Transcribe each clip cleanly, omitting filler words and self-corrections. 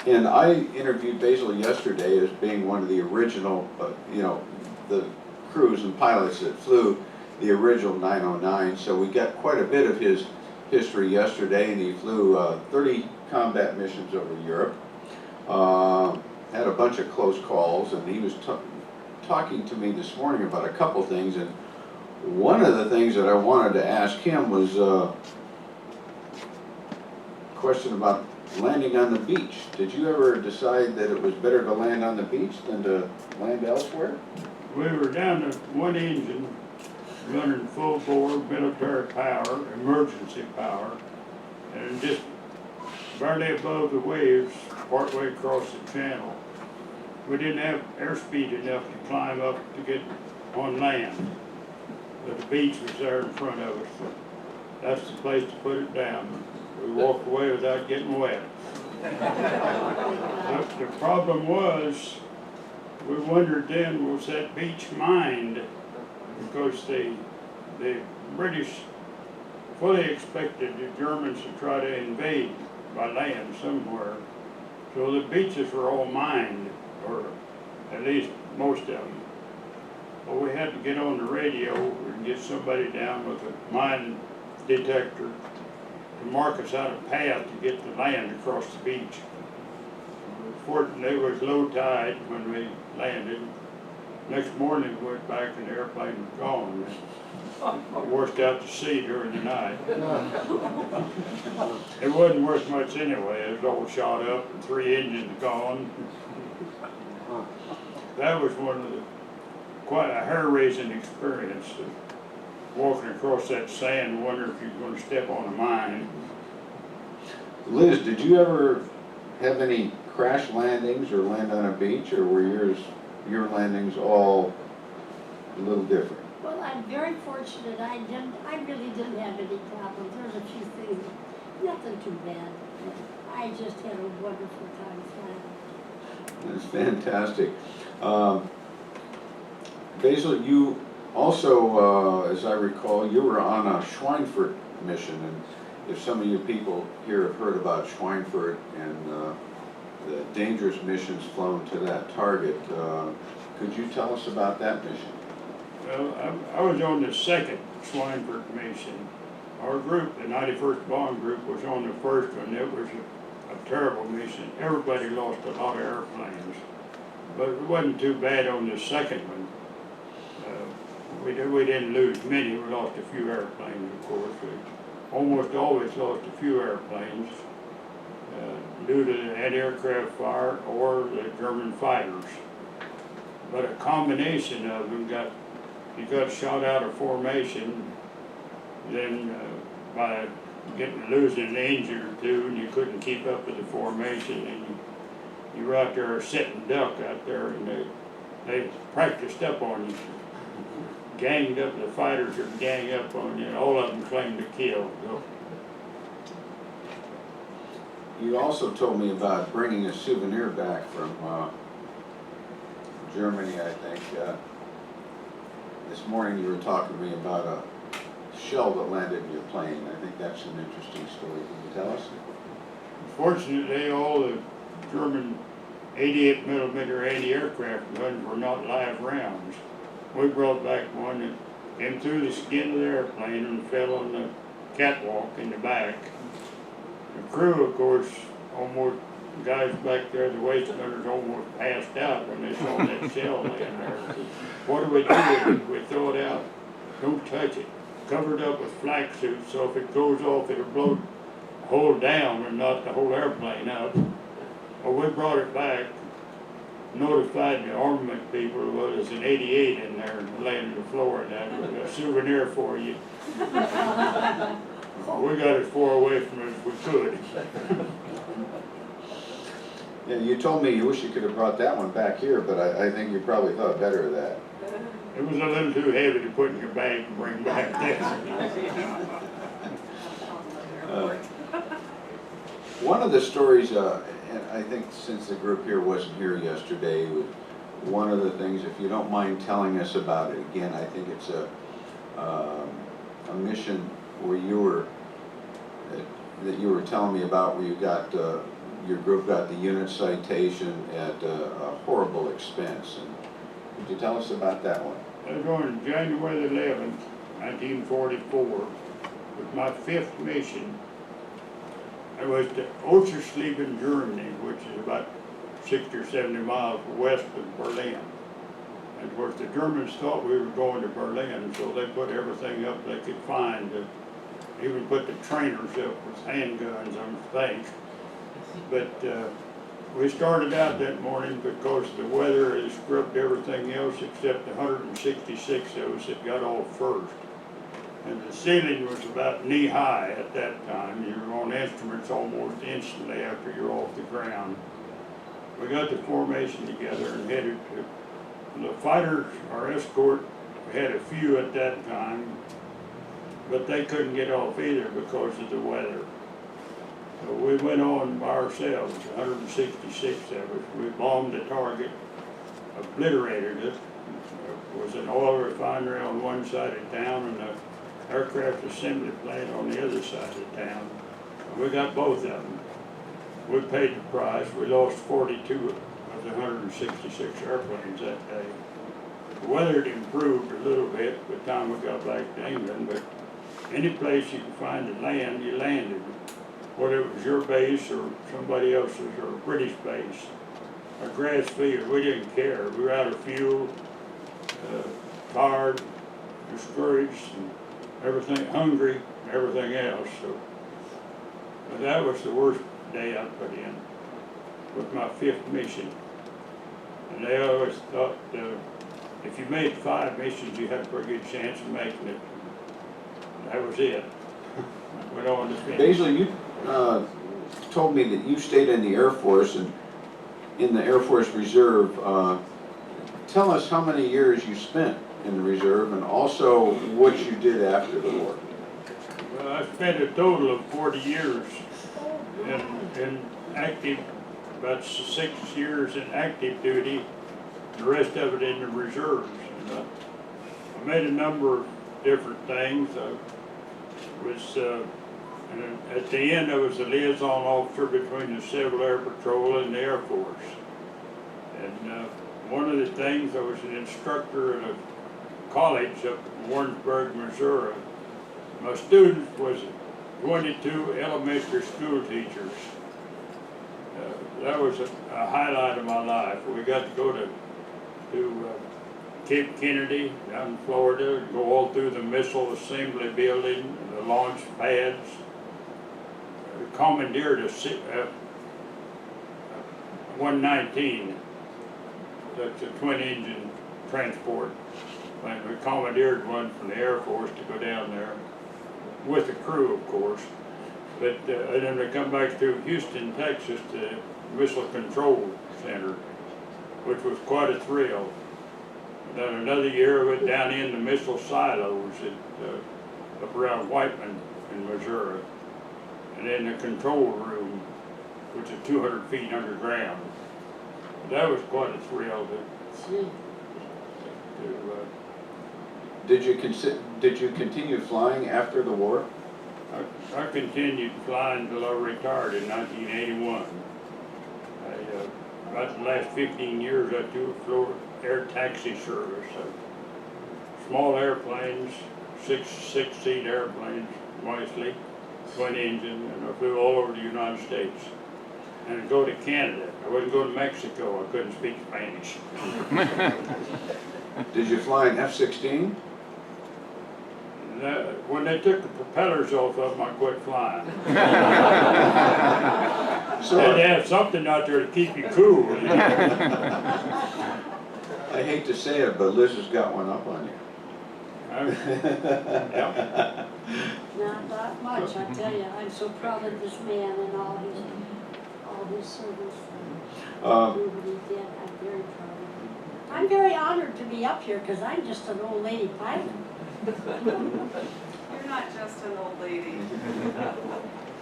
And I interviewed Basil yesterday as being one of the original, the crews and pilots that flew the original 909. So we got quite a bit of his history yesterday, and he flew 30 combat missions over Europe. Had a bunch of close calls, and he was talking to me this morning about a couple things. And one of the things that I wanted to ask him was a question about landing on the beach. Did you ever decide that it was better to land on the beach than to land elsewhere? We were down to one engine running full bore military power, emergency power, and just barely above the waves partway across the channel. We didn't have airspeed enough to climb up to get on land, but the beach was there in front of us. So that's the place to put it down. We walked away without getting wet. The problem was, we wondered then, was that beach mined? Because the British fully expected the Germans to try to invade by land somewhere. So the beaches were all mined, or at least most of them. But we had to get on the radio and get somebody down with a mine detector to mark us out a path to get to land across the beach. Fortunately, it was low tide when we landed. Next morning, we went back and the airplane was gone. It washed out to sea during the night. It wasn't worth much anyway. It was all shot up and 3 engines gone. That was quite a hair-raising experience. Walking across that sand and wondering if you're going to step on a mine. Liz, did you ever have any crash landings or land on a beach, or were your landings all a little different? Well, I'm very fortunate. I really didn't have any problems. There's a few things, nothing too bad. I just had a wonderful time flying. That's fantastic. Basil, you also, as I recall, you were on a Schweinfurt mission, and if some of you people here have heard about Schweinfurt and the dangerous missions flown to that target, could you tell us about that mission? Well, I was on the second Schweinfurt mission. Our group, the 91st Bomb Group, was on the first one. It was a terrible mission. Everybody lost a lot of airplanes, but it wasn't too bad on the second one. We didn't lose many. We lost a few airplanes, of course. We almost always lost a few airplanes due to the anti-aircraft fire or the German fighters. But a combination of them you got shot out of formation, then by losing an engine or two, and you couldn't keep up with the formation, and you were out there sitting duck out there, and they practiced up on you. Ganged up, the fighters would gang up on you, and all of them claimed to kill. So. You also told me about bringing a souvenir back from Germany, I think. This morning you were talking to me about a shell that landed in your plane. I think that's an interesting story. Can you tell us? Fortunately, all the German 88mm anti-aircraft guns were not live rounds. We brought back one that came through the skin of the airplane and fell on the catwalk in the back. The crew, of course, the guys back there, the waist gunners, almost passed out when they saw that shell laying there. What do we do? We throw it out. Don't touch it. Covered up with flak suits, so if it goes off, it'll blow the hole down and not the whole airplane up. Well, we brought it back. Notified the armament people there was an 88 in there and laying on the floor, and that was a souvenir for you. We got as far away from it as we could. Yeah, you told me you wish you could have brought that one back here, but I think you probably thought better of that. It was a little too heavy to put in your bag and bring back there. One of the stories, and I think since the group here wasn't here yesterday, was one of the things, if you don't mind telling us about it again, I think it's a mission where you were, that you were telling me about, where you got your group got the unit citation at a horrible expense. And could you tell us about that one? I was on January 11th, 1944, with my 5th mission. I was to Oschersleben, Germany, which is about 60 or 70 miles west of Berlin. And of course, the Germans thought we were going to Berlin, so they put everything up they could find. Even put the trainers up with handguns on the things. But we started out that morning because the weather had scrubbed everything else except 166 of us that got off first. And the ceiling was about knee-high at that time. You were on instruments almost instantly after you're off the ground. We got the formation together and headed to the fighters, our escort, we had a few at that time, but they couldn't get off either because of the weather. So we went on by ourselves, 166 of us. We bombed the target, obliterated it. There was an oil refinery on one side of town and an aircraft assembly plant on the other side of town. And we got both of them. We paid the price. We lost 42 of the 166 airplanes that day. The weather had improved a little bit by the time we got back to England, but any place you could find to land, you landed. Whether it was your base or somebody else's or a British base. A grass field, we didn't care. We were out of fuel, tired, discouraged, and everything, hungry, and everything else. So but that was the worst day I put in with my 5th mission. And they always thought if you made 5 missions, you had a pretty good chance of making it. That was it. Went on to finish. Basil, you told me that you stayed in the Air Force and in the Air Force Reserve. Tell us how many years you spent in the reserve and also what you did after the war. Well, I spent a total of 40 years in active, about 6 years in active duty, the rest of it in the reserves. And, I made a number of different things. And at the end, I was the liaison officer between the Civil Air Patrol and the Air Force. And one of the things, I was an instructor at a college up in Warrensburg, Missouri. My students was 22 elementary school teachers. That was a highlight of my life. We got to go to Cape Kennedy down in Florida, and go all through the missile assembly building, the launch pads. Commandeered a 119. That's a twin-engine transport plane. We commandeered one from the Air Force to go down there with the crew, of course. But and then we come back to Houston, Texas, to Missile Control Center, which was quite a thrill. Then another year we went down in the missile silos up around Whiteman in Missouri. And in the control room, which is 200 feet underground. That was quite a thrill Did you continue flying after the war? I continued flying until I retired in 1981. About the last 15 years I do floor air taxi service. Small airplanes, six-seat airplanes mostly. Twin engine, and I flew all over the United States. And I'd go to Canada. I wouldn't go to Mexico. I couldn't speak Spanish. Did you fly an F-16? When they took the propellers off of them, I quit flying. So Had to have something out there to keep you cool. I hate to say it, but Liz has got one up on you. Yeah. Not much, I tell you. I'm so proud of this man and all his service. What he did. I'm very proud of him. I'm very honored to be up here because I'm just an old lady pilot. You're not just an old lady.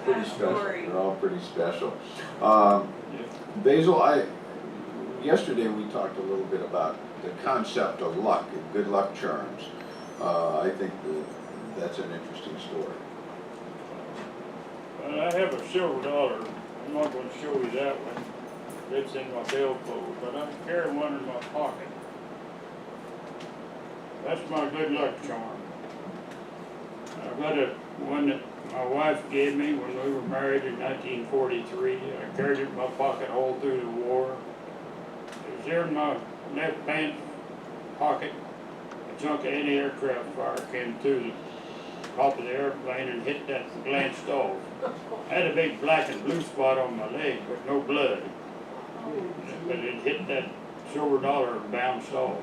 Pretty special. Story. They're all pretty special. Basil, yesterday we talked a little bit about the concept of luck and good luck charms. I think that's an interesting story. Well, I have a silver dollar I'm not gonna show you that one. It's in my billfold, but I carry one in my pocket. That's my good luck charm. I've got one that my wife gave me when we were married in 1943. I carried it in my pocket all through the war. It was there in my left pant pocket. A chunk of anti-aircraft fire came through the top of the airplane and hit that and glanced off. I had a big black and blue spot on my leg, but no blood. But it hit that silver dollar and bounced off.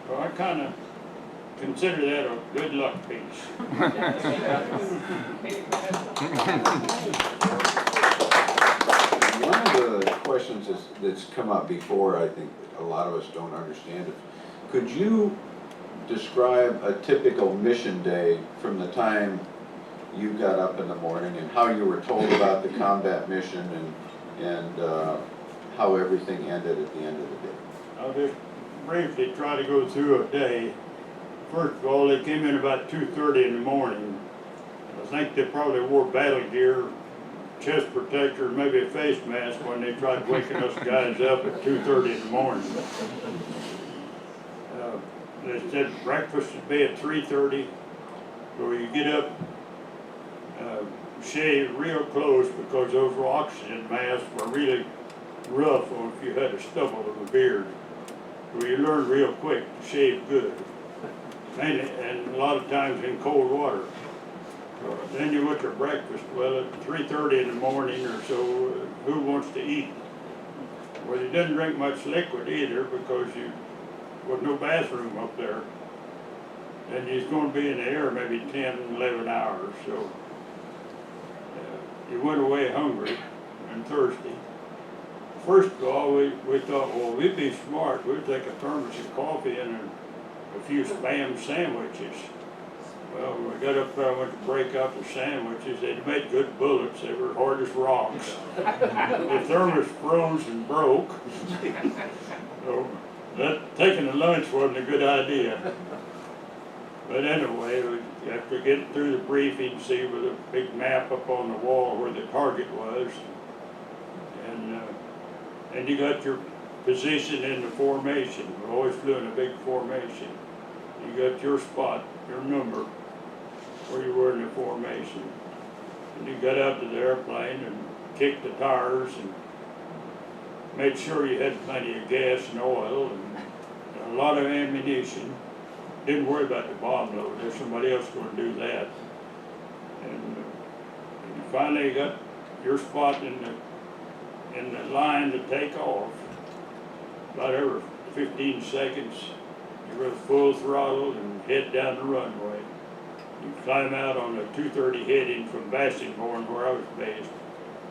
So I kind of consider that a good luck piece. One of the questions that's come up before, I think a lot of us don't understand it. Could you describe a typical mission day from the time you got up in the morning and how you were told about the combat mission and how everything ended at the end of the day? I'll just briefly try to go through a day. First of all, they came in about 2:30 in the morning. I think they probably wore battle gear, chest protector, and maybe a face mask when they tried waking us guys up at 2:30 in the morning. They said breakfast would be at 3:30, so you get up, shave real close because those oxygen masks were really rough if you had a stubble of a beard. So you learn real quick to shave good, and a lot of times in cold water. So then you went to breakfast. Well, at 3:30 in the morning or so, who wants to eat? Well, you didn't drink much liquid either because there was no bathroom up there. And you're going to be in the air maybe 10, 11 hours. So you went away hungry and thirsty. First of all, we thought, well, we'd be smart. We'd take a thermos of coffee and a few Spam sandwiches. Well, when we got up there, I went to break up the sandwiches. They'd made good bullets. They were hard as rocks. The thermos froze and broke. So taking a lunch wasn't a good idea. But anyway, after getting through the briefing, see with a big map up on the wall where the target was, and you got your position in the formation. We always flew in a big formation. You got your spot, your number, where you were in the formation. And you got out to the airplane and kicked the tires and made sure you had plenty of gas and oil and a lot of ammunition. Didn't worry about the bomb load. There's somebody else going to do that. And you finally got your spot in the line to take off. About every 15 seconds, you were full throttle and head down the runway. You climb out on the 230 heading from Basil, where I was based,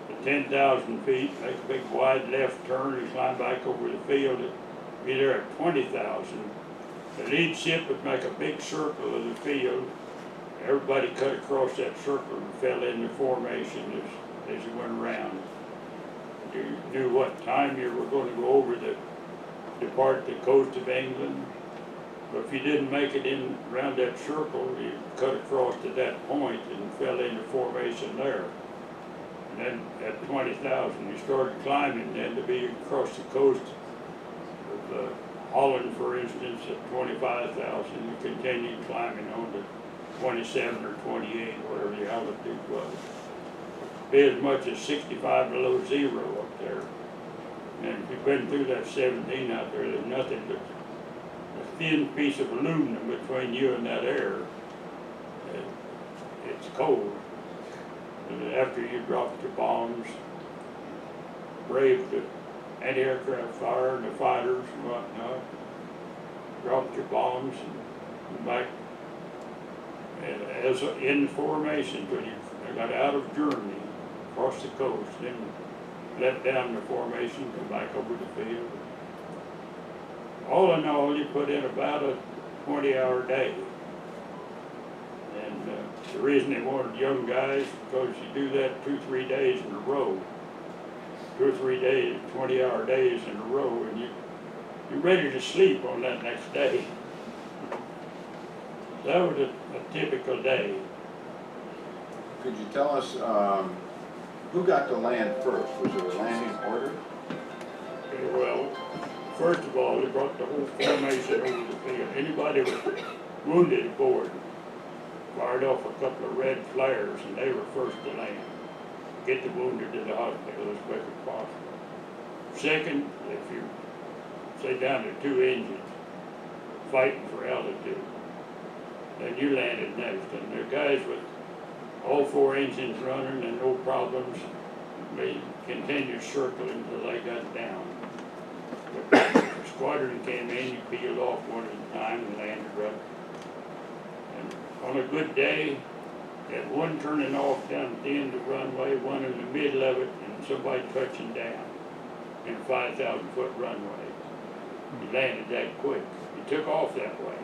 at 10,000 feet, make a big wide left turn and climb back over the field. Be there at 20,000. The lead ship would make a big circle of the field. Everybody cut across that circle and fell into formation as you went around. You knew what time you were going to go over to depart the coast of England. But if you didn't make it in around that circle, you cut across to that point and fell into formation there. And then at 20,000, you started climbing then to be across the coast of Holland, for instance, at 25,000. You continued climbing on to 27 or 28, whatever the altitude was. Be as much as 65 below zero up there. And if you've been through that 17 out there, there's nothing but a thin piece of aluminum between you and that air. It's cold. And after you dropped your bombs, braved the anti-aircraft fire and the fighters and whatnot, dropped your bombs and back and as in formation till you got out of Germany, across the coast, then let down the formation, come back over the field. All in all, you put in about a 20-hour day. And the reason they wanted young guys, because you do that 2-3 days in a row. 2 or 3 days, 20-hour days in a row, and you're ready to sleep on that next day. That was a typical day. Could you tell us, Who got to land first? Was there a landing order? Okay, well, first of all, they brought the whole formation over the field. Anybody was wounded aboard fired off a couple of red flares, and they were first to land. Get the wounded to the hospital as quick as possible. Second, if you say down to 2 engines fighting for altitude, then you landed next. And the guys with all 4 engines running and no problems, they continued circling until they got down. But the squadron came in, you peeled off one at a time and landed right. And on a good day, you had one turning off down at the end of the runway, one in the middle of it, and somebody touching down in a 5,000-foot runway. You landed that quick. You took off that way.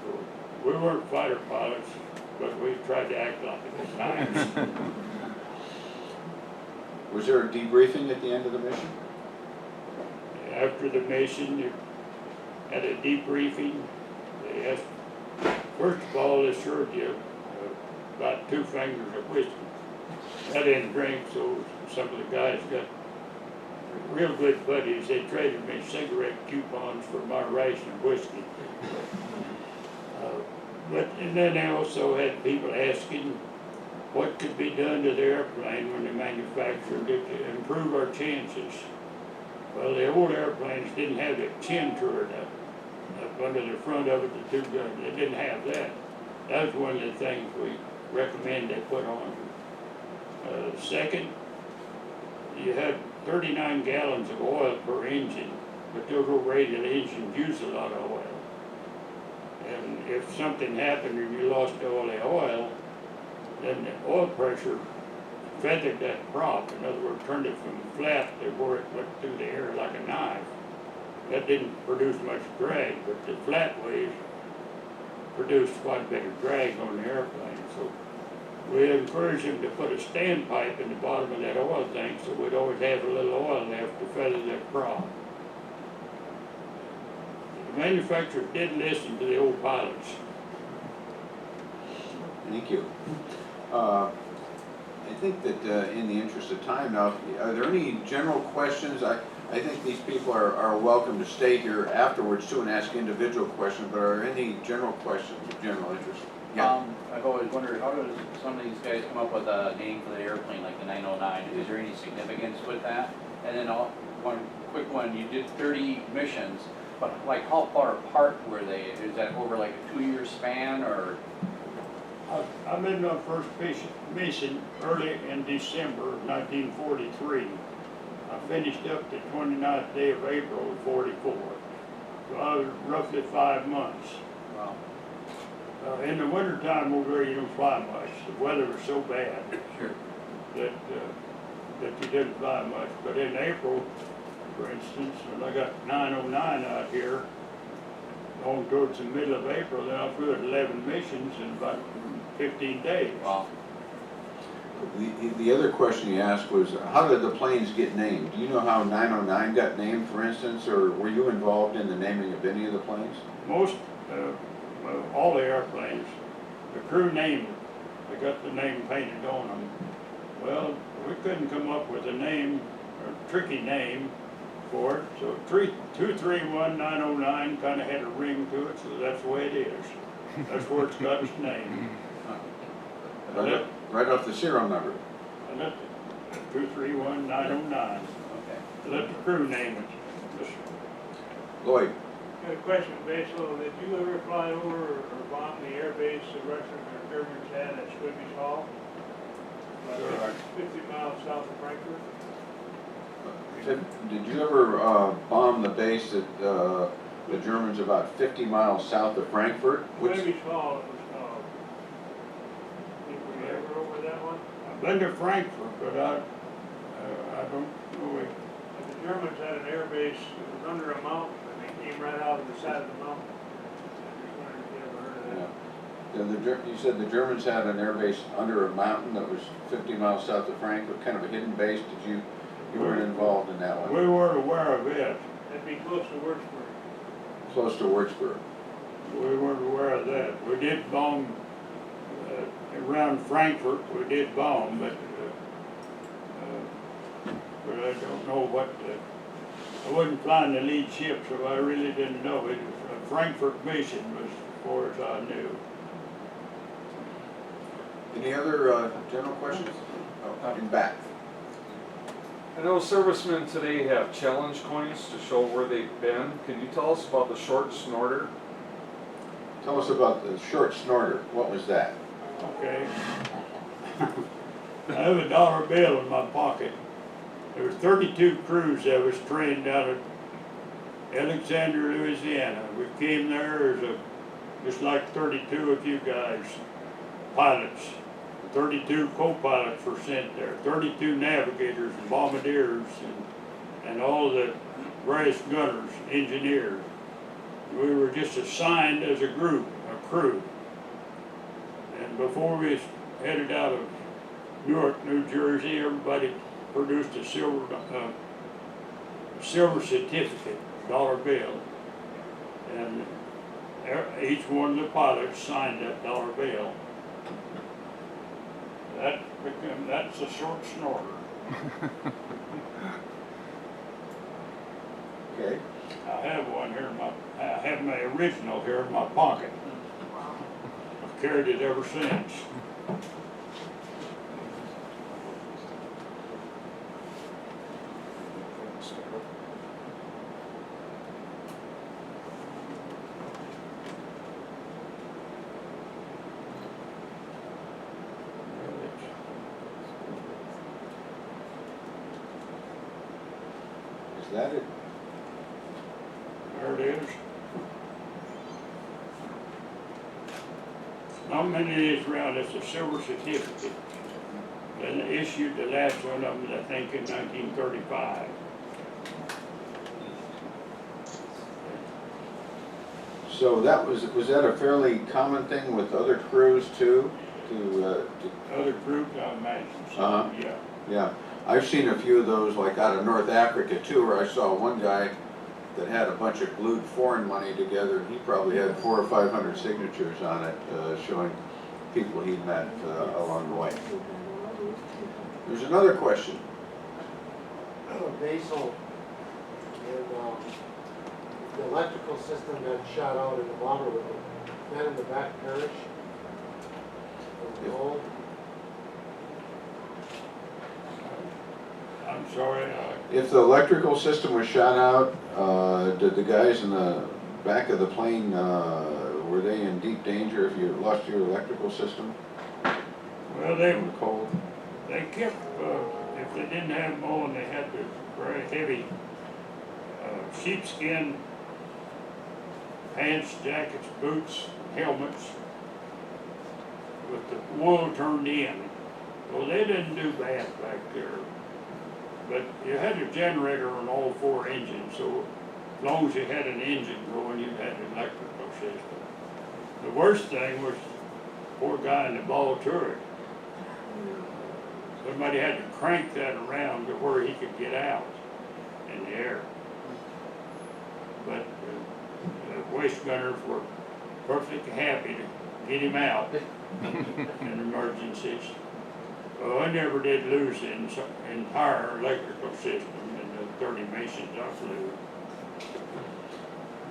So we weren't fighter pilots, but we tried to act like it at times. Was there a debriefing at the end of the mission? After the mission, you had a debriefing. They asked, first of all, they assured you about 2 fingers of whiskey. I didn't drink, so some of the guys got real good buddies. They traded me cigarette coupons for my ration of whiskey. And then they also had people asking what could be done to the airplane when they manufactured it to improve our chances. Well, the old airplanes didn't have the chin turret up under the front of it, the 2 guns. They didn't have that. That was one of the things we recommend they put on. Second, you had 39 gallons of oil per engine, but those old radial engines use a lot of oil. And if something happened and you lost all the oil, then the oil pressure feathered that prop. In other words, turned it from flat to where it went through the air like a knife. That didn't produce much drag, but the flat ways produced quite a bit of drag on the airplane. So we encouraged them to put a standpipe in the bottom of that oil tank so we'd always have a little oil left to feather that prop. The manufacturer did listen to the old pilots. Thank you. I think that in the interest of time now, are there any general questions? I think these people are welcome to stay here afterwards too and ask individual questions, but are there any general questions of general interest? Yeah. I've always wondered, how does some of these guys come up with a name for the airplane like the 909? Is there any significance with that? And then one quick one, you did 30 missions, but like how far apart were they? Is that over like a 2-year span or? I made my first mission early in December of 1943. I finished up the 29th day of April of 44. So I was roughly 5 months. Wow. In the wintertime over there, you don't fly much. The weather was so bad Sure. that you didn't fly much. But in April, for instance, when I got 909 out here, on towards the middle of April, then I flew 11 missions in about 15 days. Wow. The other question you asked was, how did the planes get named? Do you know how 909 got named, for instance, or were you involved in the naming of any of the planes? Most, all the airplanes, the crew named it. They got the name painted on them. Well, we couldn't come up with a name, a tricky name for it, so 231909 kind of had a ring to it, so that's the way it is. That's where it's got its name. Right off the serial number. I let 231909. Okay. Let the crew name it. Just Lloyd, I have a question, Basil. Did you ever fly over or bomb the air base the Russians or Germans had at Schwibbe's Hall? About 50 miles south of Frankfurt? did you ever bomb the base that the Germans about 50 miles south of Frankfurt? Schwibbe's Hall it was called. Were you ever over that one? I've been to Frankfurt, but I don't know it. The Germans had an air base that was under a mountain and they came right out of the side of the mountain. I just wondered if you ever heard of that. You said the Germans had an air base under a mountain that was 50 miles south of Frankfurt, kind of a hidden base. You weren't involved in that one? We weren't aware of it. That'd be close to Würzburg. Close to Würzburg. We weren't aware of that. We did bomb around Frankfurt. We did bomb, but I don't know what, I wasn't flying the lead ship, so I really didn't know. It was a Frankfurt mission was as far as I knew. Any other general questions? Oh, in back. I know servicemen today have challenge coins to show where they've been. Can you tell us about the short snorter? Tell us about the short snorter. What was that? Okay. I have a dollar bill in my pocket. There was 32 crews that was trained out of Alexander, Louisiana. We came there as just like 32 of you guys, pilots. 32 co-pilots were sent there, 32 navigators and bombardiers and all the various gunners, engineers. We were just assigned as a group, a crew. And before we headed out of Newark, New Jersey, everybody produced a silver certificate, dollar bill. And each one of the pilots signed that dollar bill. That's a short snorter. Okay. I have one here I have my original here in my pocket. I've carried it ever since. Is that it? There it is. Not many of these around, it's a silver certificate. And they issued the last one of them, I think, in 1935. So that was that a fairly common thing with other crews too? To Other groups, I imagine, so, Uh-huh. yeah. yeah, I've seen a few of those like out of North Africa too, where I saw one guy that had a bunch of glued foreign money together, and he probably had 400 or 500 signatures on it, showing people he'd met along the way. There's another question. Basil, and the electrical system that shot out in the bomber with the men in the back parish. Yeah. I'm sorry, If the electrical system was shot out, did the guys in the back of the plane, were they in deep danger if you lost your electrical system? well, From the cold? they kept, if they didn't have them on, they had the very heavy sheepskin pants, jackets, boots, helmets with the wool turned in. Well, they didn't do bad back there. But you had a generator on all four engines, so as long as you had an engine going, you had an electrical system. The worst thing was the poor guy in the ball turret. Somebody had to crank that around to where he could get out in the air. But the waste gunners were perfectly happy to get him out in emergencies. Well, I never did lose the entire electrical system in the 30 missions I flew.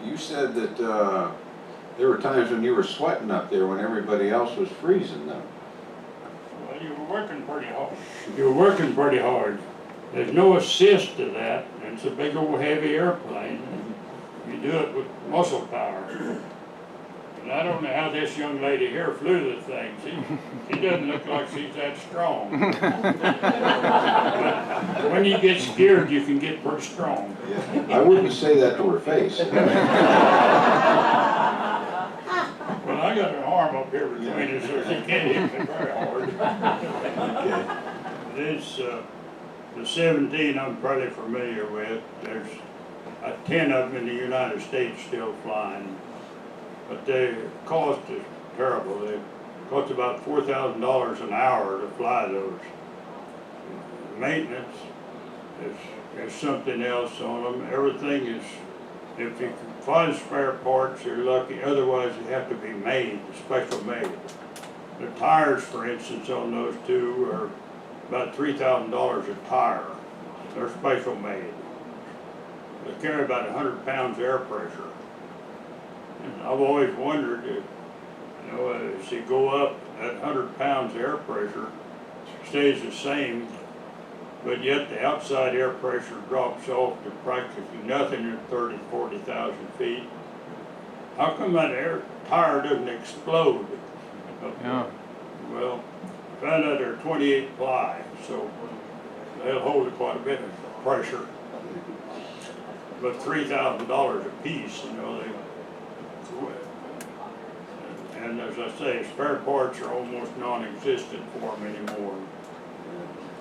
You said that there were times when you were sweating up there when everybody else was freezing though. Well, you were working pretty hard. You were working pretty hard. There's no assist to that. It's a big old heavy airplane. You do it with muscle power. And I don't know how this young lady here flew the thing. She doesn't look like she's that strong. But when you get scared, you can get pretty strong. Yeah. I wouldn't say that to her face. Well, I got an arm up here between us, so she can't hit me very hard. Okay. This, the 17 I'm pretty familiar with. There's 10 of them in the United States still flying. But the cost is terrible. They cost about $4,000 an hour to fly those. Maintenance is something else on them. Everything is, if you can find spare parts, you're lucky. Otherwise, they have to be made, special made. The tires, for instance, on those two are about $3,000 a tire. They're special made. They carry about 100 pounds air pressure. And I've always wondered if, you know, as you go up, that 100 pounds air pressure stays the same, but yet the outside air pressure drops off to practically nothing at 30, 40,000 feet. How come that air tire doesn't explode up there? Well, found out they're 28 ply, so they'll hold quite a bit of pressure. But $3,000 a piece, you know, and as I say, spare parts are almost non-existent for them anymore.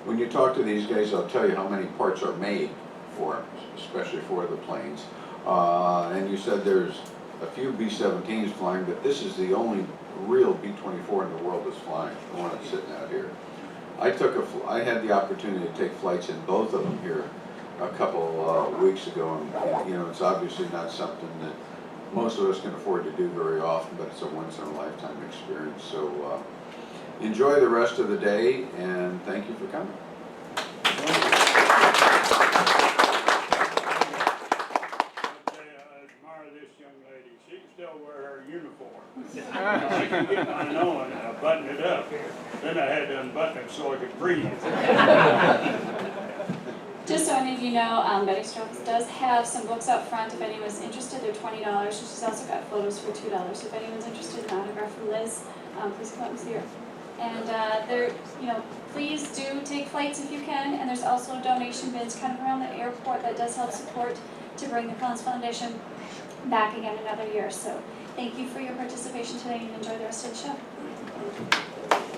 When you talk to these guys, they'll tell you how many parts are made for them, especially for the planes. And you said there's a few B-17s flying, but this is the only real B-24 in the world that's flying, the one that's sitting out here. I had the opportunity to take flights in both of them here a couple weeks ago, and you know, it's obviously not something that most of us can afford to do very often, but it's a once-in-a-lifetime experience. So enjoy the rest of the day, and thank you for coming. I admire this young lady. She can still wear her uniform. I can get mine on and I button it up. Then I had to unbutton it so I could breathe. Just so any of you know, Betty Strohfus does have some books out front. If anyone's interested, they're $20. She's also got photos for $2. So if anyone's interested in an autograph from Liz, please come out and see her. And please do take flights if you can. And there's also donation bins kind of around the airport that does help support to bring the Collins Foundation back again another year. So thank you for your participation today, and enjoy the rest of the show.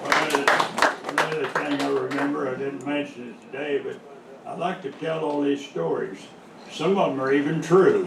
One other thing I remember, I didn't mention it today, but I like to tell all these stories. Some of them are even true.